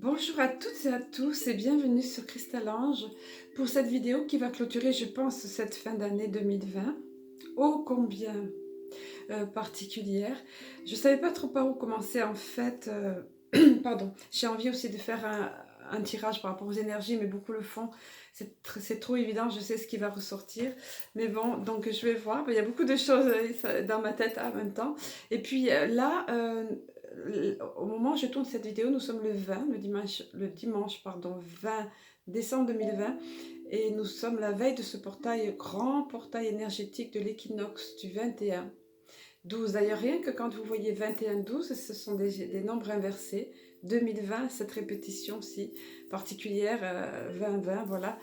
Bonjour à toutes et à tous et bienvenue sur Cristal Ange pour cette vidéo qui va clôturer, je pense, cette fin d'année 2020. Ô combien particulière. Je ne savais pas trop par où commencer en fait. Pardon, j'ai envie aussi de faire un tirage par rapport aux énergies, mais beaucoup le font. C'est trop évident, je sais ce qui va ressortir. Mais bon, donc je vais voir. Il y a beaucoup de choses dans ma tête en même temps. Et puis là, au moment où je tourne cette vidéo, nous sommes le 20, le dimanche pardon, 20 décembre 2020. Et nous sommes la veille de ce portail, grand portail énergétique de l'équinoxe du 21. 12. D'ailleurs, rien que quand vous voyez 21-12, ce sont des nombres inversés. 2020, cette répétition-ci particulière, 20-20, voilà,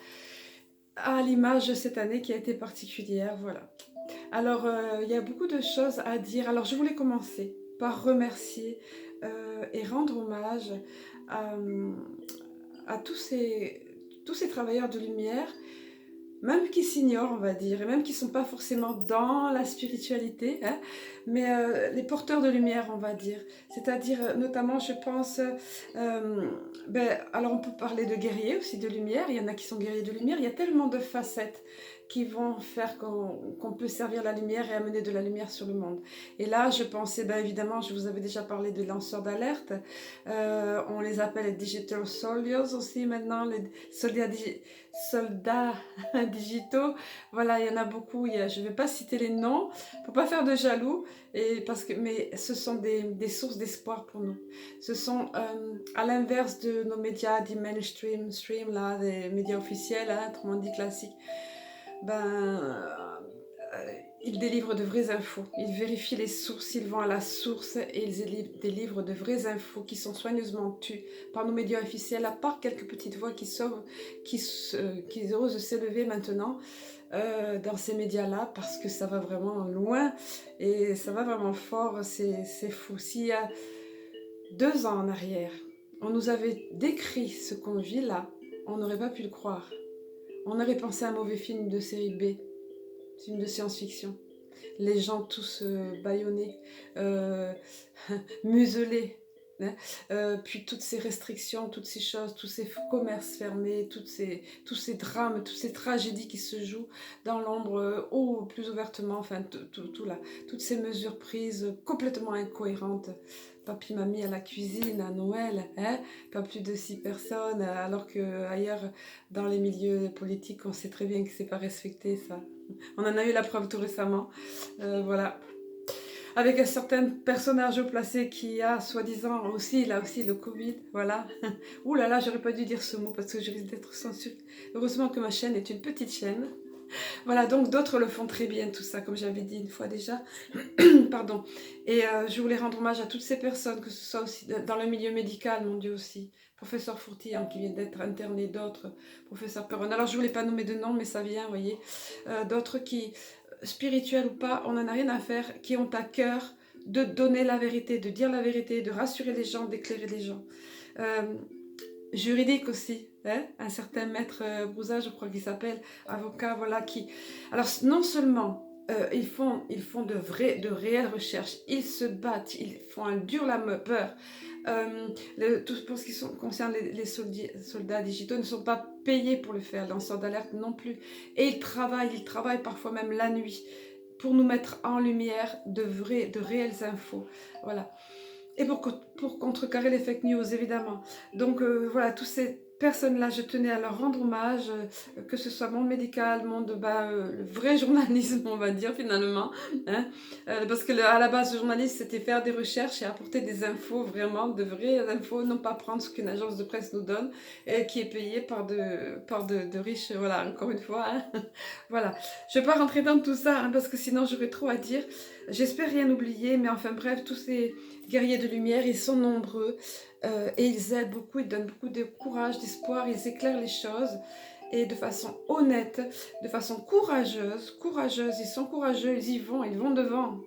à l'image de cette année qui a été particulière, voilà. Alors, il y a beaucoup de choses à dire. Alors, je voulais commencer par remercier et rendre hommage à, à tous ces travailleurs de lumière, même qui s'ignorent, on va dire, et même qui ne sont pas forcément dans la spiritualité, hein, mais les porteurs de lumière, on va dire. C'est-à-dire, notamment, je pense, alors on peut parler de guerriers aussi de lumière, il y en a qui sont guerriers de lumière, il y a tellement de facettes qui vont faire qu'on peut servir la lumière et amener de la lumière sur le monde. Et là, je pensais, évidemment, je vous avais déjà parlé des lanceurs d'alerte, on les appelle les digital soldiers aussi maintenant, les soldats digitaux. Voilà, il y en a beaucoup. Je ne vais pas citer les noms pour pas faire de jaloux, mais ce sont des sources d'espoir pour nous. Ce sont, à l'inverse de nos médias dits mainstream, là, des médias officiels, hein, autrement dit classiques, ils délivrent de vraies infos. Ils vérifient les sources, ils vont à la source et ils délivrent de vraies infos qui sont soigneusement tues par nos médias officiels, à part quelques petites voix qui osent s'élever maintenant dans ces médias-là, parce que ça va vraiment loin et ça va vraiment fort, c'est fou. S'il y a 2 ans en arrière, on nous avait décrit ce qu'on vit là, on n'aurait pas pu le croire. On aurait pensé à un mauvais film de série B, film de science-fiction. Les gens tous bâillonnés, euh, muselés, hein. Puis toutes ces restrictions, toutes ces choses, tous ces commerces fermés, tous ces drames, toutes ces tragédies qui se jouent dans l'ombre ou plus ouvertement, enfin tout là, toutes ces mesures prises complètement incohérentes. Papy, mamie à la cuisine, à Noël, hein, pas plus de 6 personnes, alors qu'ailleurs, dans les milieux politiques, on sait très bien que c'est pas respecté ça. On en a eu la preuve tout récemment. Voilà. Avec un certain personnage haut placé qui a soi-disant aussi, là aussi, le Covid. Voilà. Ouh là là, j'aurais pas dû dire ce mot parce que je risque d'être censurée. Heureusement que ma chaîne est une petite chaîne. Voilà, donc d'autres le font très bien, tout ça, comme j'avais dit une fois déjà. Pardon. Et je voulais rendre hommage à toutes ces personnes, que ce soit aussi dans le milieu médical, mon Dieu aussi. Professeur Fourtillan qui vient d'être interné, d'autres, professeur Perron. Alors je voulais pas nommer de nom, mais ça vient, vous voyez. D'autres qui, spirituels ou pas, on n'en a rien à faire, qui ont à cœur de donner la vérité, de dire la vérité, de rassurer les gens, d'éclairer les gens. Euh, Juridique aussi, hein, un certain maître Brouza, je crois qu'il s'appelle, avocat, voilà, qui... Alors non seulement ils font de réelles recherches, ils se battent, ils font un dur labeur. Tout pour ce qui concerne les soldats digitaux ne sont pas payés pour le faire, lanceurs d'alerte non plus. Et ils travaillent parfois même la nuit pour nous mettre en lumière de réelles infos. Voilà. Et pour contrecarrer les fake news, évidemment. Donc voilà, toutes ces personnes-là, je tenais à leur rendre hommage, que ce soit monde médical, monde, le vrai journalisme, on va dire finalement. Hein, parce que à la base, le journalisme, c'était faire des recherches et apporter des infos, vraiment, de vraies infos, non pas prendre ce qu'une agence de presse nous donne, qui est payée par de riches, voilà, encore une fois. Hein. Voilà, je ne vais pas rentrer dans tout ça, hein, parce que sinon j'aurais trop à dire. J'espère rien oublier, mais enfin bref, tous ces guerriers de lumière, ils sont nombreux et ils aident beaucoup, ils donnent beaucoup de courage, d'espoir, ils éclairent les choses et de façon honnête, de façon courageuse, ils sont courageux, ils vont devant,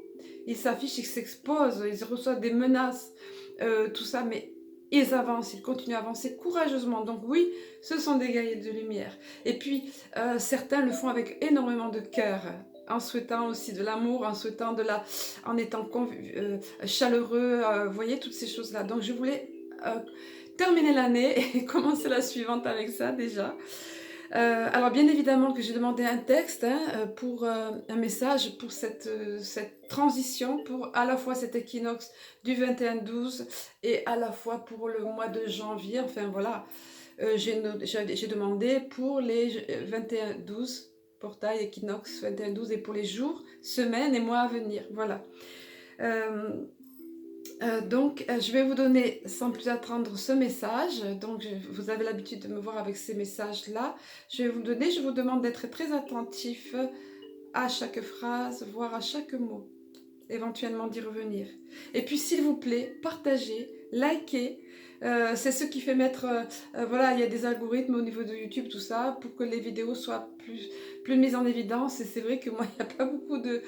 ils s'affichent, ils s'exposent, ils reçoivent des menaces, tout ça, mais ils avancent, ils continuent à avancer courageusement. Donc oui, ce sont des guerriers de lumière. Et puis, certains le font avec énormément de cœur, en souhaitant aussi de l'amour, en étant chaleureux, vous voyez, toutes ces choses-là. Donc je voulais terminer l'année et commencer la suivante avec ça déjà. Alors bien évidemment que j'ai demandé un texte pour un message pour cette transition, pour à la fois cet équinoxe du 21-12 et à la fois pour le mois de janvier. Enfin voilà, j'ai demandé pour les 21-12, portail, équinoxe, 21-12 et pour les jours, semaines et mois à venir. Voilà. Donc, je vais vous donner sans plus attendre ce message. Donc, vous avez l'habitude de me voir avec ces messages-là. Je vais vous le donner. Je vous demande d'être très attentif à chaque phrase, voire à chaque mot. Éventuellement d'y revenir. Et puis, s'il vous plaît, partagez, likez. C'est ce qui fait mettre... voilà, il y a des algorithmes au niveau de YouTube, tout ça, pour que les vidéos soient plus mises en évidence. Et c'est vrai que moi, il n'y a pas beaucoup de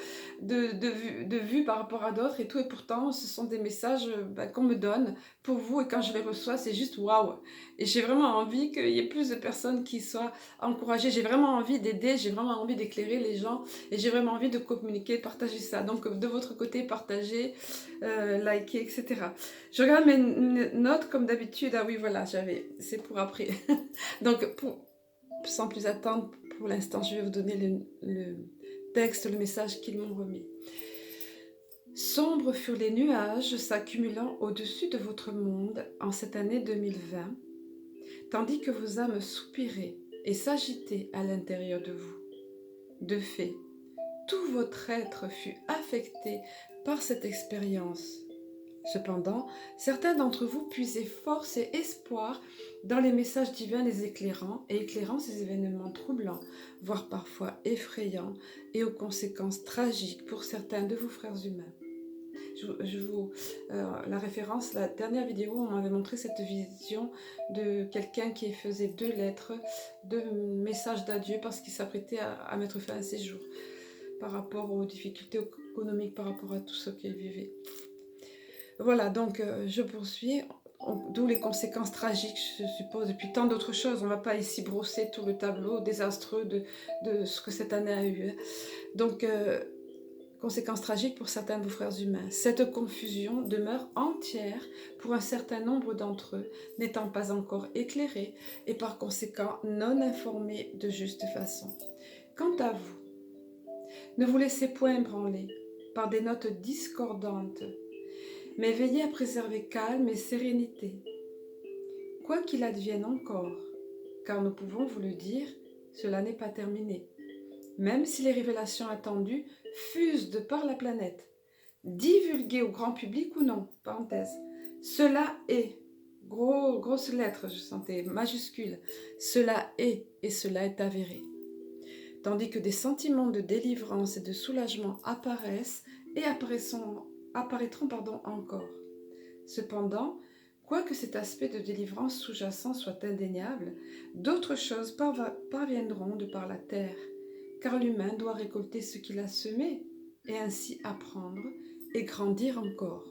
vues par rapport à d'autres et tout. Et pourtant, ce sont des messages qu'on me donne pour vous. Et quand je les reçois, c'est juste waouh. Et j'ai vraiment envie qu'il y ait plus de personnes qui soient encouragées. J'ai vraiment envie d'aider, j'ai vraiment envie d'éclairer les gens. Et j'ai vraiment envie de communiquer, de partager ça. Donc, de votre côté, partagez, likez, etc. Je regarde mes notes comme d'habitude. Ah oui, voilà, c'est pour après. Donc, sans plus attendre, pour l'instant, je vais vous donner le texte, le message qu'ils m'ont remis. Sombres furent les nuages s'accumulant au-dessus de votre monde en cette année 2020, tandis que vos âmes soupiraient et s'agitaient à l'intérieur de vous. De fait, tout votre être fut affecté par cette expérience. Cependant, certains d'entre vous puisaient force et espoir dans les messages divins les éclairant et éclairant ces événements troublants, voire parfois effrayants et aux conséquences tragiques pour certains de vos frères humains. La référence, la dernière vidéo, on m'avait montré cette vision de quelqu'un qui faisait 2 lettres de message d'adieu parce qu'il s'apprêtait à mettre fin à ses jours par rapport aux difficultés économiques, par rapport à tout ce qu'il vivait. Voilà, donc je poursuis, d'où les conséquences tragiques, je suppose, et puis tant d'autres choses. On ne va pas ici brosser tout le tableau désastreux de ce que cette année a eu. Donc, conséquences tragiques pour certains de vos frères humains. Cette confusion demeure entière pour un certain nombre d'entre eux, n'étant pas encore éclairés et par conséquent non informés de juste façon. Quant à vous, ne vous laissez point ébranler par des notes discordantes, mais veillez à préserver calme et sérénité. Quoi qu'il advienne encore, car nous pouvons vous le dire, cela n'est pas terminé. Même si les révélations attendues fusent de par la planète, divulguées au grand public ou non, parenthèse, cela est, grosse lettre, je sentais, majuscule, cela est et cela est avéré. Tandis que des sentiments de délivrance et de soulagement apparaissent et apparaîtront encore. Cependant, quoique cet aspect de délivrance sous-jacent soit indéniable, d'autres choses parviendront de par la terre, car l'humain doit récolter ce qu'il a semé et ainsi apprendre et grandir encore.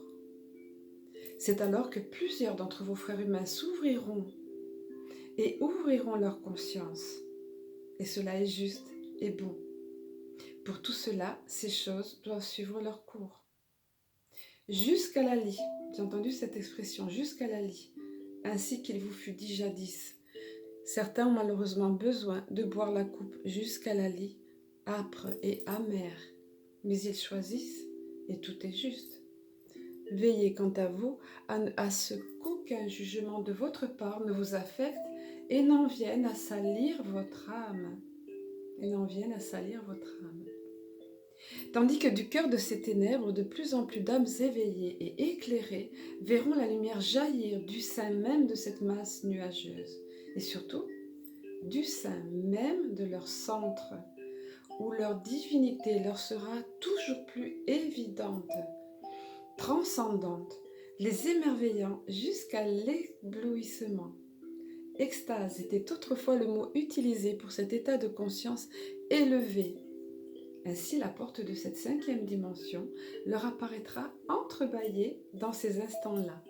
C'est alors que plusieurs d'entre vos frères humains s'ouvriront et ouvriront leur conscience. Et cela est juste et bon. Pour tout cela, ces choses doivent suivre leur cours. Jusqu'à la lie, j'ai entendu cette expression, jusqu'à la lie, ainsi qu'il vous fut dit jadis. Certains ont malheureusement besoin de boire la coupe jusqu'à la lie, âpre et amère, mais ils choisissent et tout est juste. Veillez quant à vous à ce qu'aucun jugement de votre part ne vous affecte et n'en vienne à salir votre âme. Tandis que du cœur de ces ténèbres, de plus en plus d'âmes éveillées et éclairées verront la lumière jaillir du sein même de cette masse nuageuse, et surtout du sein même de leur centre, où leur divinité leur sera toujours plus évidente, transcendante, les émerveillant jusqu'à l'éblouissement. Extase était autrefois le mot utilisé pour cet état de conscience élevé. Ainsi, la porte de cette 5e dimension leur apparaîtra entrebâillée dans ces instants-là.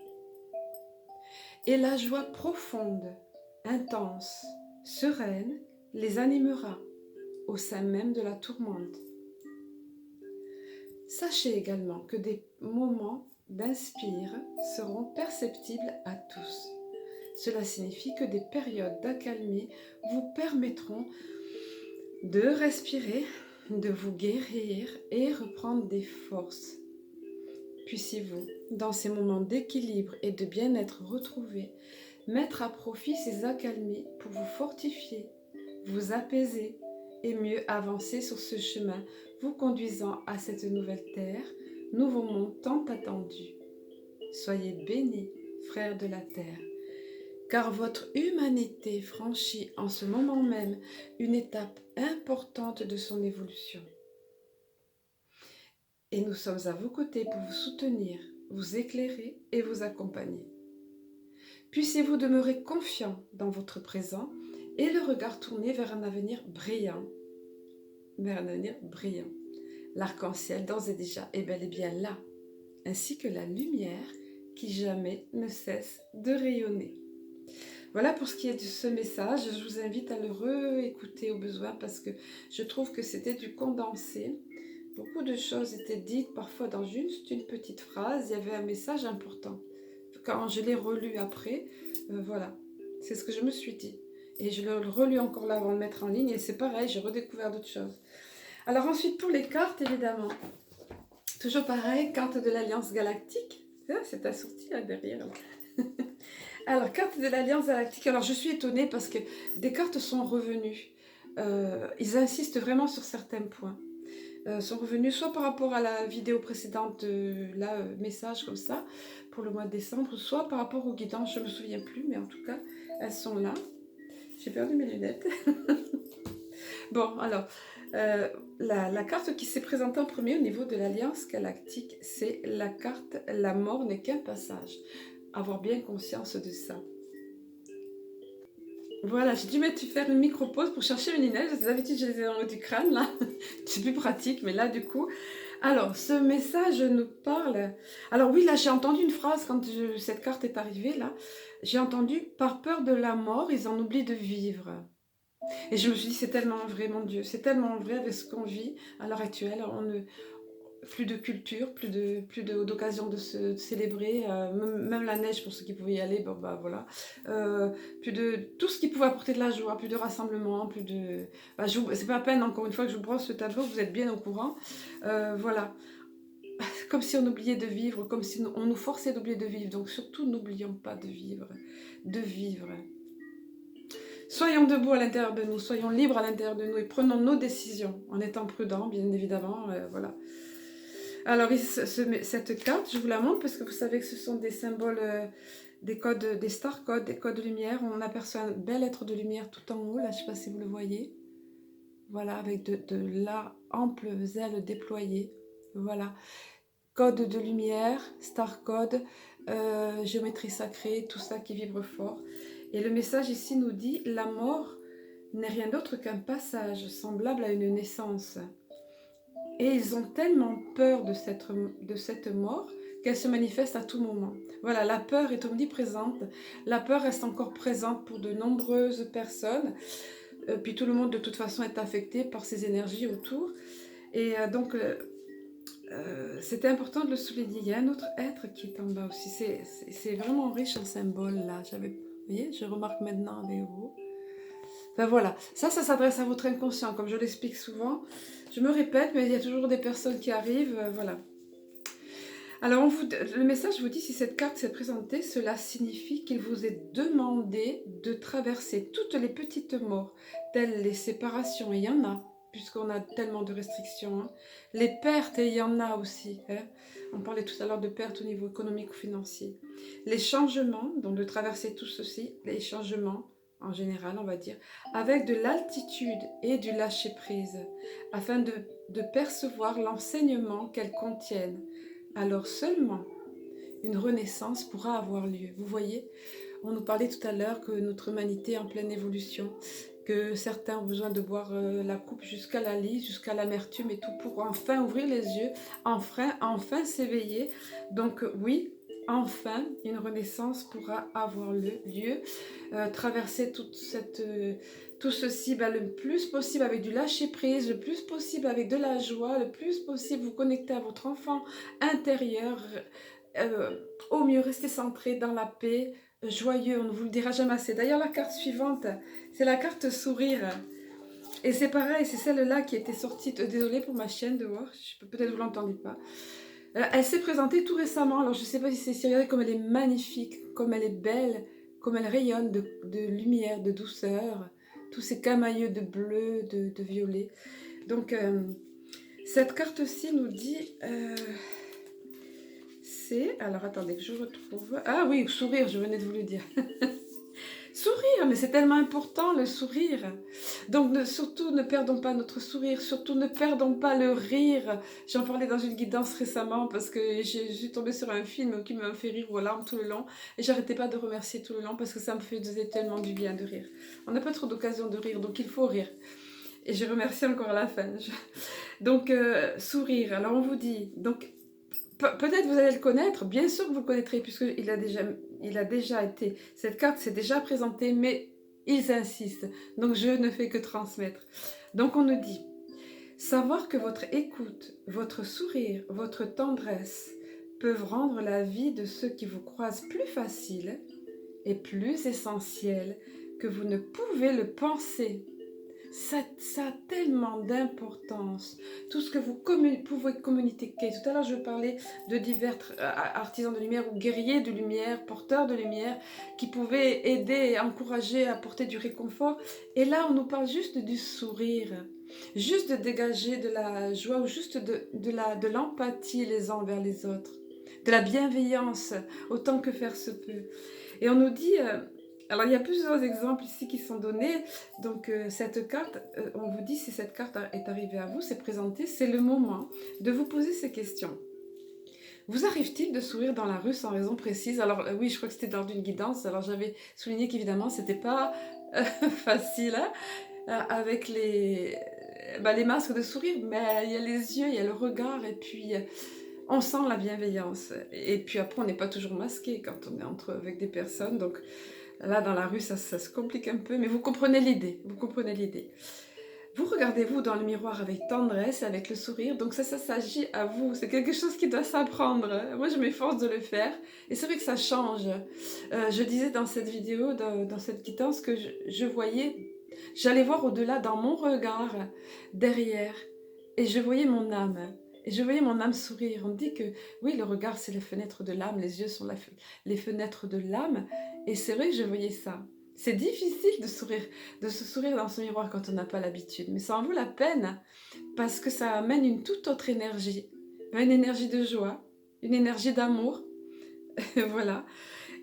Et la joie profonde, intense, sereine les animera au sein même de la tourmente. Sachez également que des moments d'inspire seront perceptibles à tous. Cela signifie que des périodes d'accalmie vous permettront de respirer, de vous guérir et reprendre des forces. Puissiez-vous, dans ces moments d'équilibre et de bien-être retrouvés, mettre à profit ces accalmies pour vous fortifier, vous apaiser et mieux avancer sur ce chemin, vous conduisant à cette nouvelle terre, nouveau monde tant attendu. Soyez bénis, frères de la terre, car votre humanité franchit en ce moment même une étape importante de son évolution. Et nous sommes à vos côtés pour vous soutenir, vous éclairer et vous accompagner. Puissiez-vous demeurer confiant dans votre présent et le regard tourné vers un avenir brillant. L'arc-en-ciel d'ores et déjà est bel et bien là, ainsi que la lumière qui jamais ne cesse de rayonner. Voilà pour ce qui est de ce message. Je vous invite à le réécouter au besoin parce que je trouve que c'était du condensé. Beaucoup de choses étaient dites, parfois dans juste une petite phrase, il y avait un message important. Quand je l'ai relu après, voilà, c'est ce que je me suis dit. Et je l'ai relu encore là avant de le mettre en ligne et c'est pareil, j'ai redécouvert d'autres choses. Alors ensuite, pour les cartes, évidemment, toujours pareil, carte de l'Alliance Galactique. C'est assorti là derrière. Alors, carte de l'Alliance Galactique. Alors, je suis étonnée parce que des cartes sont revenues. Ils insistent vraiment sur certains points. Sont revenus soit par rapport à la vidéo précédente, message comme ça, pour le mois de décembre, soit par rapport aux guidances, je ne me souviens plus, mais en tout cas, elles sont là. J'ai perdu mes lunettes. Bon, alors, la carte qui s'est présentée en premier au niveau de l'Alliance Galactique, c'est la carte « La mort n'est qu'un passage ». Avoir bien conscience de ça. Voilà, j'ai dû faire une micro-pause pour chercher mes lunettes. D'habitude, je les ai en haut du crâne, là. C'est plus pratique, mais là, du coup... Alors, ce message nous parle... Alors oui, là, j'ai entendu une phrase quand cette carte est arrivée, là. J'ai entendu « Par peur de la mort, ils en oublient de vivre ». Et je me suis dit, c'est tellement vrai, mon Dieu. C'est tellement vrai avec ce qu'on vit à l'heure actuelle. Plus de culture, plus d'occasion de se célébrer, même la neige pour ceux qui pouvaient y aller, bon bah voilà, plus de tout ce qui pouvait apporter de la joie, plus de rassemblement, plus de... Bah, c'est pas la peine encore une fois que je vous brosse le tableau, vous êtes bien au courant, voilà, comme si on oubliait de vivre, comme si on nous forçait d'oublier de vivre, donc surtout n'oublions pas de vivre, Soyons debout à l'intérieur de nous, soyons libres à l'intérieur de nous et prenons nos décisions en étant prudents, bien évidemment, voilà. Alors, cette carte, je vous la montre parce que vous savez que ce sont des symboles, des codes, des star codes, des codes de lumière. On aperçoit un bel être de lumière tout en haut, là, je ne sais pas si vous le voyez. Voilà, avec de là, amples ailes déployées. Voilà. Code de lumière, star code, géométrie sacrée, tout ça qui vibre fort. Et le message ici nous dit, la mort n'est rien d'autre qu'un passage semblable à une naissance. Et ils ont tellement peur de cette mort qu'elle se manifeste à tout moment. Voilà, la peur est omniprésente. La peur reste encore présente pour de nombreuses personnes. Puis tout le monde, de toute façon, est affecté par ces énergies autour. Et donc, c'était important de le souligner. Il y a un autre être qui est en bas aussi. C'est vraiment riche en symboles, là. Vous voyez, je remarque maintenant avec vous. Enfin voilà, ça s'adresse à votre inconscient, comme je l'explique souvent. Je me répète, mais il y a toujours des personnes qui arrivent, voilà. Alors, le message vous dit, si cette carte s'est présentée, cela signifie qu'il vous est demandé de traverser toutes les petites morts, telles les séparations, et il y en a, puisqu'on a tellement de restrictions. Hein. Les pertes, et il y en a aussi. Hein. On parlait tout à l'heure de pertes au niveau économique ou financier. Les changements, donc de traverser tout ceci, les changements, en général, on va dire, avec de l'altitude et du lâcher-prise, afin de percevoir l'enseignement qu'elles contiennent. Alors seulement, une renaissance pourra avoir lieu. Vous voyez, on nous parlait tout à l'heure que notre humanité est en pleine évolution, que certains ont besoin de boire la coupe jusqu'à la lise, jusqu'à l'amertume et tout, pour enfin ouvrir les yeux, enfin s'éveiller. Donc oui, enfin, une renaissance pourra avoir lieu, traverser tout ceci le plus possible avec du lâcher-prise, le plus possible avec de la joie, le plus possible vous connecter à votre enfant intérieur, au mieux rester centré dans la paix, joyeux, on ne vous le dira jamais assez. D'ailleurs, la carte suivante, c'est la carte sourire. Et c'est pareil, c'est celle-là qui était sortie, désolée pour ma chienne dehors, peut-être vous l'entendez pas. Elle s'est présentée tout récemment, alors je ne sais pas si c'est si regardez comme elle est magnifique, comme elle est belle, comme elle rayonne de lumière, de douceur, tous ces camailleux de bleu, de violet. Donc cette carte-ci nous dit, c'est, alors attendez que je retrouve, ah oui, sourire, je venais de vous le dire. Sourire, mais c'est tellement important le sourire. Donc surtout ne perdons pas notre sourire, surtout ne perdons pas le rire. J'en parlais dans une guidance récemment parce que je suis tombée sur un film qui m'a fait rire aux larmes tout le long et j'arrêtais pas de remercier tout le long parce que ça me faisait tellement du bien de rire. On n'a pas trop d'occasion de rire, donc il faut rire. Et je remercie encore à la fin. Donc sourire, alors on vous dit, donc peut-être vous allez le connaître, bien sûr que vous le connaîtrez, puisqu'il a déjà été, cette carte s'est déjà présentée, mais ils insistent, donc je ne fais que transmettre. Donc on nous dit, savoir que votre écoute, votre sourire, votre tendresse peuvent rendre la vie de ceux qui vous croisent plus facile et plus essentielle que vous ne pouvez le penser. Ça a tellement d'importance. Tout ce que vous pouvez communiquer. Tout à l'heure, je parlais de divers artisans de lumière ou guerriers de lumière, porteurs de lumière, qui pouvaient aider, encourager, apporter du réconfort. Et là, on nous parle juste du sourire, juste de dégager de la joie ou juste de l'empathie les uns envers les autres, de la bienveillance, autant que faire se peut. Et on nous dit... alors, il y a plusieurs exemples ici qui sont donnés. Donc, cette carte, on vous dit si cette carte est arrivée à vous, c'est présenté, c'est le moment de vous poser ces questions. Vous arrive-t-il de sourire dans la rue sans raison précise? Alors, oui, je crois que c'était lors d'une guidance. Alors, j'avais souligné qu'évidemment, c'était pas facile hein, avec les masques de sourire, mais il y a les yeux, il y a le regard, et puis... on sent la bienveillance. Et puis après, on n'est pas toujours masqué quand on est avec des personnes. Donc, là, dans la rue, ça se complique un peu, mais vous comprenez l'idée. Vous comprenez l'idée. Vous regardez-vous dans le miroir avec tendresse, avec le sourire. Donc ça s'agit à vous. C'est quelque chose qui doit s'apprendre. Moi, je m'efforce de le faire. Et c'est vrai que ça change. Je disais dans cette vidéo, dans cette guidance, que je voyais... J'allais voir au-delà dans mon regard, derrière. Et je voyais mon âme. Et je voyais mon âme sourire. On dit que, oui, le regard, c'est les fenêtres de l'âme. Les yeux sont les fenêtres de l'âme. Et c'est vrai que je voyais ça. C'est difficile de se sourire dans ce miroir quand on n'a pas l'habitude. Mais ça en vaut la peine parce que ça amène une toute autre énergie. Une énergie de joie, une énergie d'amour. Voilà.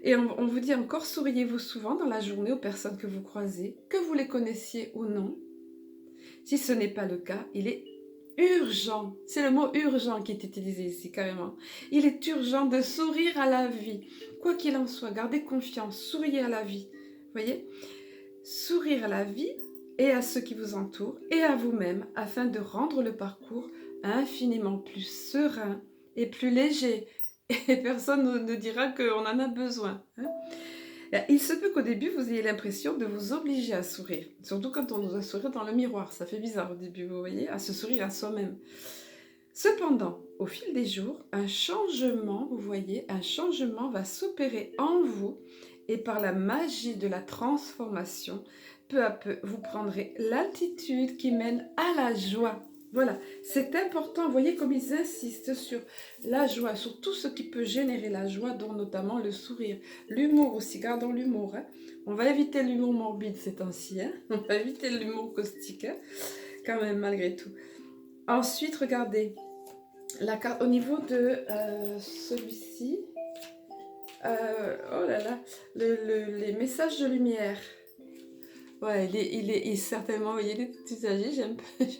Et on vous dit encore, souriez-vous souvent dans la journée aux personnes que vous croisez, que vous les connaissiez ou non. Si ce n'est pas le cas, il est urgent, c'est le mot urgent qui est utilisé ici carrément. Il est urgent de sourire à la vie. Quoi qu'il en soit, gardez confiance, souriez à la vie. Voyez, sourire à la vie et à ceux qui vous entourent et à vous-même afin de rendre le parcours infiniment plus serein et plus léger. Et personne ne dira qu'on en a besoin. Il se peut qu'au début, vous ayez l'impression de vous obliger à sourire. Surtout quand on doit sourire dans le miroir. Ça fait bizarre au début, vous voyez, à se sourire à soi-même. Cependant, au fil des jours, un changement, vous voyez, un changement va s'opérer en vous et par la magie de la transformation, peu à peu, vous prendrez l'altitude qui mène à la joie. Voilà, c'est important, vous voyez comme ils insistent sur la joie, sur tout ce qui peut générer la joie, dont notamment le sourire. L'humour aussi, gardons l'humour. Hein. On va éviter l'humour morbide ces temps-ci, hein. On va éviter l'humour caustique, hein, quand même, malgré tout. Ensuite, regardez, la carte au niveau de celui-ci, oh là là, les messages de lumière. Ouais, il est certainement, vous voyez, il est usagé, j'ai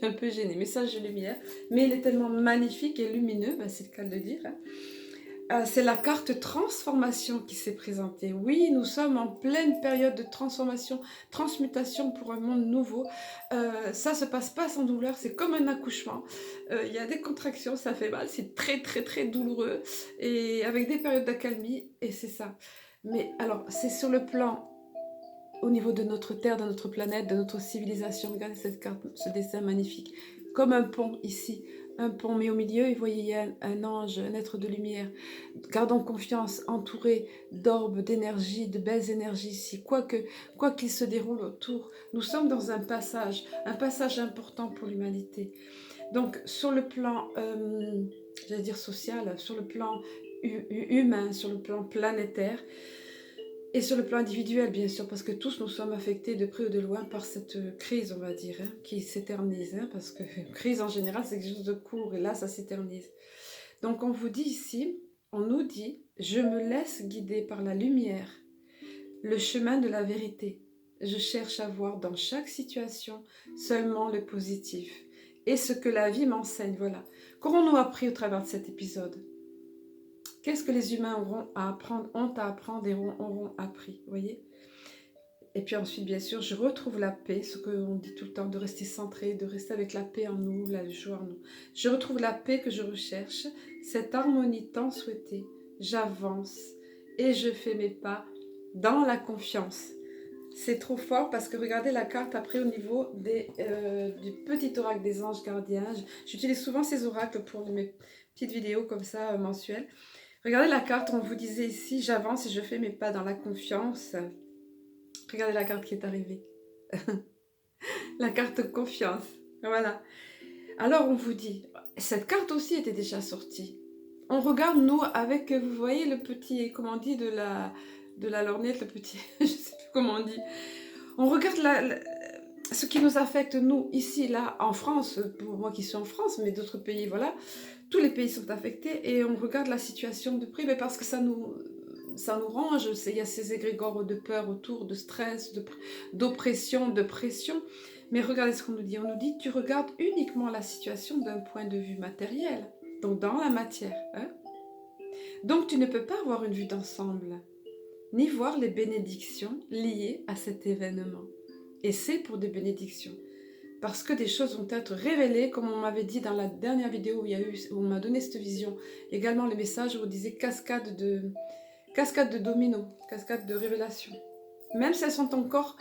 un peu gêné. Message de lumière, mais il est tellement magnifique et lumineux, ben c'est le cas de le dire. Hein. C'est la carte transformation qui s'est présentée. Oui, nous sommes en pleine période de transformation, transmutation pour un monde nouveau. Ça se passe pas sans douleur, c'est comme un accouchement. Il y a des contractions, ça fait mal, c'est très très très douloureux et avec des périodes d'accalmie et c'est ça. Mais alors, c'est sur le plan au niveau de notre Terre, de notre planète, de notre civilisation. Regardez cette carte, ce dessin magnifique. Comme un pont ici, un pont, mais au milieu, il voyait un ange, un être de lumière. Gardons confiance, entouré d'orbes, d'énergie, de belles énergies ici. Quoi qu'il se déroule autour, nous sommes dans un passage important pour l'humanité. Donc, sur le plan, j'allais dire social, sur le plan humain, sur le plan planétaire, et sur le plan individuel, bien sûr, parce que tous nous sommes affectés de près ou de loin par cette crise, on va dire, hein, qui s'éternise. Hein, parce que crise en général, c'est quelque chose de court, et là, ça s'éternise. Donc, on vous dit ici, on nous dit, je me laisse guider par la lumière, le chemin de la vérité. Je cherche à voir dans chaque situation seulement le positif. Et ce que la vie m'enseigne, voilà. Qu'aurons-nous appris au travers de cet épisode? Qu'est-ce que les humains ont à apprendre et auront appris, voyez? Et puis ensuite, bien sûr, je retrouve la paix, ce qu'on dit tout le temps, de rester centré, de rester avec la paix en nous, la joie en nous. Je retrouve la paix que je recherche, cette harmonie tant souhaitée. J'avance et je fais mes pas dans la confiance. C'est trop fort parce que regardez la carte après au niveau du petit oracle des anges gardiens. J'utilise souvent ces oracles pour mes petites vidéos comme ça mensuelles. Regardez la carte, on vous disait ici, j'avance et je fais mes pas dans la confiance. Regardez la carte qui est arrivée. La carte confiance. Voilà. Alors on vous dit, cette carte aussi était déjà sortie. On regarde nous avec, vous voyez le petit, comment on dit, de la lorgnette, le petit, je sais plus comment on dit. On regarde ce qui nous affecte nous, ici, là, en France, pour moi qui suis en France, mais d'autres pays, voilà. Tous les pays sont affectés et on regarde la situation de près, mais parce que ça nous ronge, il y a ces égrégores de peur autour, de stress, d'oppression, de pression. Mais regardez ce qu'on nous dit. On nous dit, tu regardes uniquement la situation d'un point de vue matériel, donc dans la matière. Hein? Donc tu ne peux pas avoir une vue d'ensemble, ni voir les bénédictions liées à cet événement. Et c'est pour des bénédictions. Parce que des choses vont être révélées, comme on m'avait dit dans la dernière vidéo où on m'a donné cette vision. Également le message où on disait cascade de dominos, cascade de révélations. Même si elles sont encore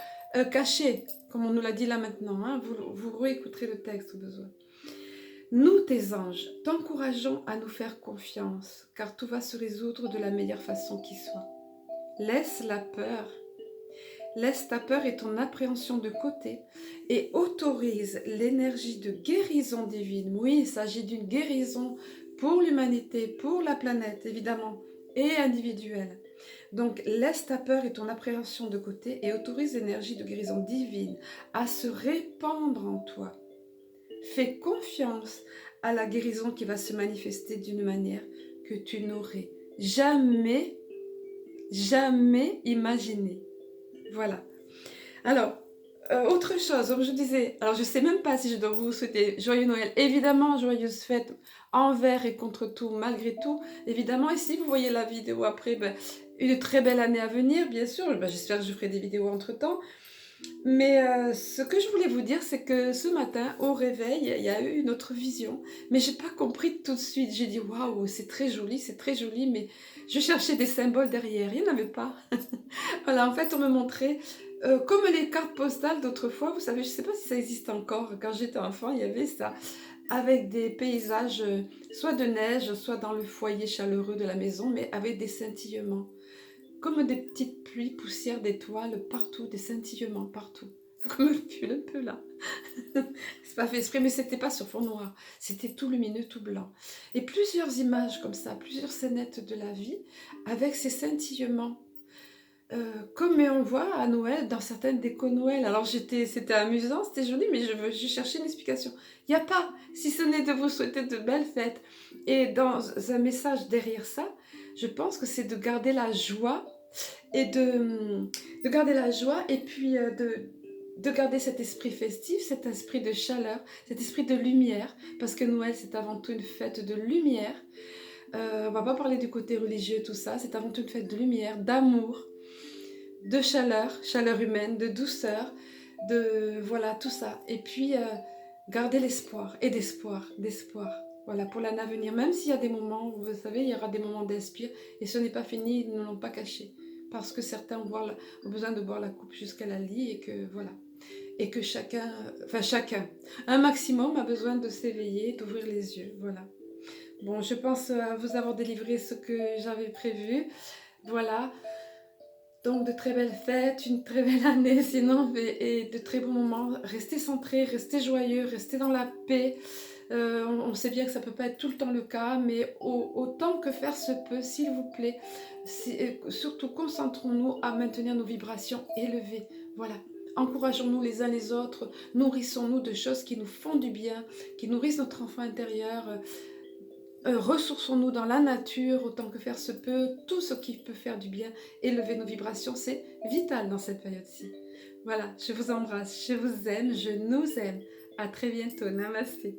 cachées, comme on nous l'a dit là maintenant, hein, vous réécouterez le texte au besoin. Nous, tes anges, t'encourageons à nous faire confiance, car tout va se résoudre de la meilleure façon qui soit. Laisse la peur. Laisse ta peur et ton appréhension de côté et autorise l'énergie de guérison divine. Oui, il s'agit d'une guérison pour l'humanité, pour la planète évidemment, et individuelle. Donc laisse ta peur et ton appréhension de côté et autorise l'énergie de guérison divine à se répandre en toi. Fais confiance à la guérison qui va se manifester d'une manière que tu n'aurais jamais imaginée. Voilà. Alors, autre chose, comme je disais, alors je ne sais même pas si je dois vous souhaiter joyeux Noël, évidemment, joyeuses fêtes envers et contre tout, malgré tout, évidemment, et si vous voyez la vidéo après, une très belle année à venir, bien sûr, j'espère que je ferai des vidéos entre-temps, mais ce que je voulais vous dire, c'est que ce matin, au réveil, il y a eu une autre vision, mais je n'ai pas compris tout de suite, j'ai dit, waouh, c'est très joli, mais je cherchais des symboles derrière, il n'y en avait pas. Voilà, en fait, on me montrait, comme les cartes postales d'autrefois, vous savez, je ne sais pas si ça existe encore, quand j'étais enfant, il y avait ça, avec des paysages, soit de neige, soit dans le foyer chaleureux de la maison, mais avec des scintillements, comme des petites pluies, poussières d'étoiles partout, des scintillements partout, comme le pull un peu là. C'est pas fait exprès, mais c'était pas sur fond noir, c'était tout lumineux, tout blanc. Et plusieurs images comme ça, plusieurs scénettes de la vie, avec ces scintillements. Comme on voit à Noël, dans certaines décos Noël. Alors c'était amusant, c'était joli, mais je cherchais une explication. Il n'y a pas, si ce n'est de vous souhaiter de belles fêtes. Et dans un message derrière ça, je pense que c'est de garder la joie et de garder la joie et puis de garder cet esprit festif, cet esprit de chaleur, cet esprit de lumière, parce que Noël c'est avant tout une fête de lumière. On va pas parler du côté religieux, tout ça, c'est avant tout une fête de lumière, d'amour, de chaleur humaine, de douceur, voilà, tout ça. Et puis, garder l'espoir, et d'espoir. Voilà, pour l'année à venir. Même s'il y a des moments, où, vous savez, il y aura des moments d'inspire, et ce n'est pas fini, ils ne l'ont pas caché. Parce que certains ont besoin de boire la coupe jusqu'à la lie, et que, voilà. et que chacun, un maximum a besoin de s'éveiller, d'ouvrir les yeux, voilà. Bon, je pense vous avoir délivré ce que j'avais prévu, voilà. Donc de très belles fêtes, une très belle année sinon, et de très bons moments. Restez centrés, restez joyeux, restez dans la paix. On sait bien que ça ne peut pas être tout le temps le cas, mais autant que faire se peut, s'il vous plaît, surtout concentrons-nous à maintenir nos vibrations élevées. Voilà. Encourageons-nous les uns les autres, nourrissons-nous de choses qui nous font du bien, qui nourrissent notre enfant intérieur. Ressourçons-nous dans la nature autant que faire se peut, tout ce qui peut faire du bien, élever nos vibrations, c'est vital dans cette période-ci. Voilà, je vous embrasse, je vous aime, je nous aime. À très bientôt, namasté.